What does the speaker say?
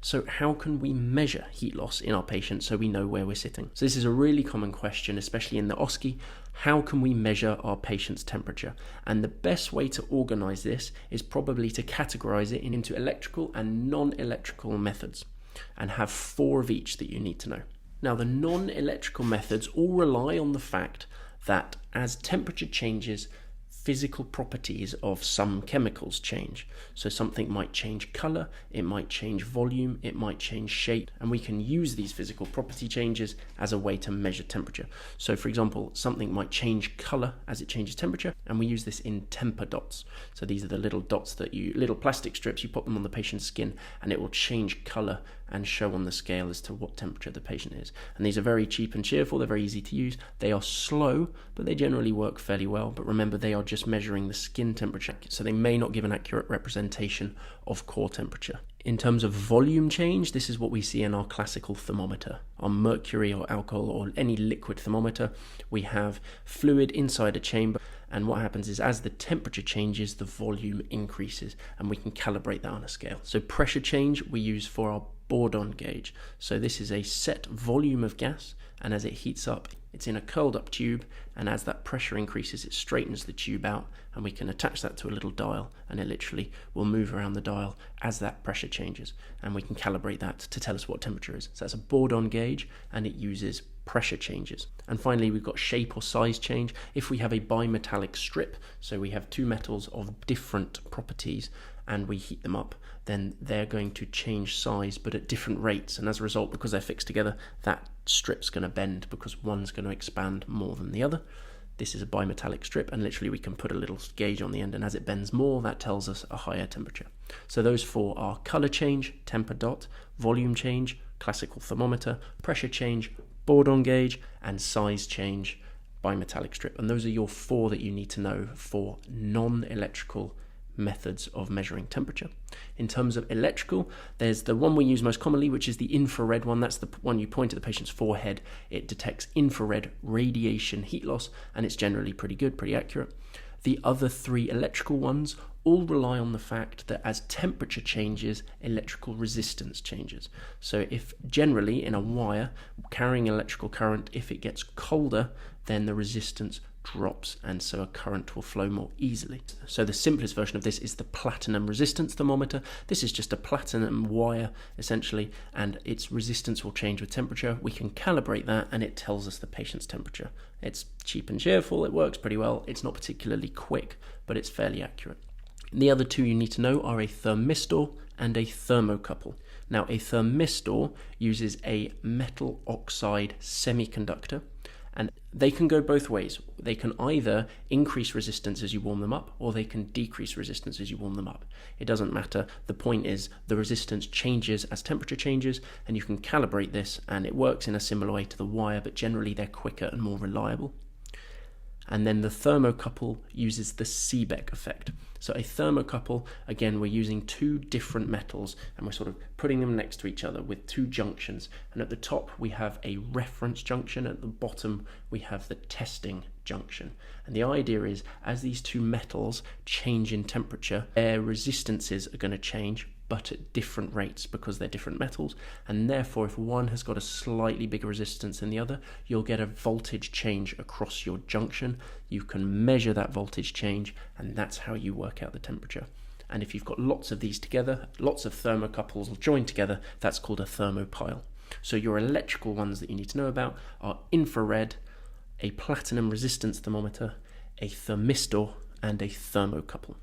So how can we measure heat loss in our patients so we know where we're sitting? So this is a really common question, especially in the OSCE. How can we measure our patient's temperature? And the best way to organize this is probably to categorize it into electrical and non-electrical methods, and have 4 of each that you need to know. Now, the non-electrical methods all rely on the fact that as temperature changes, physical properties of some chemicals change. So something might change color, it might change volume, it might change shape, and we can use these physical property changes as a way to measure temperature. So for example, something might change color as it changes temperature, and we use this in temper dots. So these are the little dots little plastic strips, you put them on the patient's skin, and it will change color and show on the scale as to what temperature the patient is. And these are very cheap and cheerful, they're very easy to use. They are slow, but they generally work fairly well. But remember, they are just measuring the skin temperature, so they may not give an accurate representation of core temperature. In terms of volume change, this is what we see in our classical thermometer. Our mercury or alcohol or any liquid thermometer, we have fluid inside a chamber, and what happens is as the temperature changes, the volume increases, and we can calibrate that on a scale. So pressure change we use for our Bourdon gauge. So this is a set volume of gas, and as it heats up, it's in a curled up tube, and as that pressure increases, it straightens the tube out, and we can attach that to a little dial, and it literally will move around the dial as that pressure changes, and we can calibrate that to tell us what temperature is. So that's a Bourdon gauge, and it uses pressure changes. And finally, we've got shape or size change. If we have a bimetallic strip, so we have 2 metals of different properties, and we heat them up, then they're going to change size, but at different rates. And as a result, because they're fixed together, that strip's going to bend because one's going to expand more than the other. This is a bimetallic strip, and literally we can put a little gauge on the end, and as it bends more, that tells us a higher temperature. So those 4 are color change, temper dot, volume change, classical thermometer, pressure change, Bourdon gauge, and size change, bimetallic strip. And those are your 4 that you need to know for non-electrical methods of measuring temperature. In terms of electrical, there's the one we use most commonly, which is the infrared one. That's the one you point at the patient's forehead. It detects infrared radiation heat loss, and it's generally pretty good, pretty accurate. The other 3 electrical ones all rely on the fact that as temperature changes, electrical resistance changes. So if generally in a wire carrying electrical current, if it gets colder, then the resistance drops, and so a current will flow more easily. So the simplest version of this is the platinum resistance thermometer. This is just a platinum wire essentially, and its resistance will change with temperature. We can calibrate that, and it tells us the patient's temperature. It's cheap and cheerful, it works pretty well. It's not particularly quick, but it's fairly accurate. The other 2 you need to know are a thermistor and a thermocouple. Now, a thermistor uses a metal oxide semiconductor, and they can go both ways. They can either increase resistance as you warm them up, or they can decrease resistance as you warm them up. It doesn't matter. The point is the resistance changes as temperature changes, and you can calibrate this, and it works in a similar way to the wire, but generally they're quicker and more reliable. And then the thermocouple uses the Seebeck effect. So a thermocouple, again, we're using 2 different metals, and we're sort of putting them next to each other with 2 junctions. And at the top, we have a reference junction. At the bottom, we have the testing junction. And the idea is, as these 2 metals change in temperature, their resistances are going to change, but at different rates because they're different metals, and therefore if one has got a slightly bigger resistance than the other, you'll get a voltage change across your junction. You can measure that voltage change, and that's how you work out the temperature. And if you've got lots of these together, lots of thermocouples joined together, that's called a thermopile. So your electrical ones that you need to know about are infrared, a platinum resistance thermometer, a thermistor, and a thermocouple.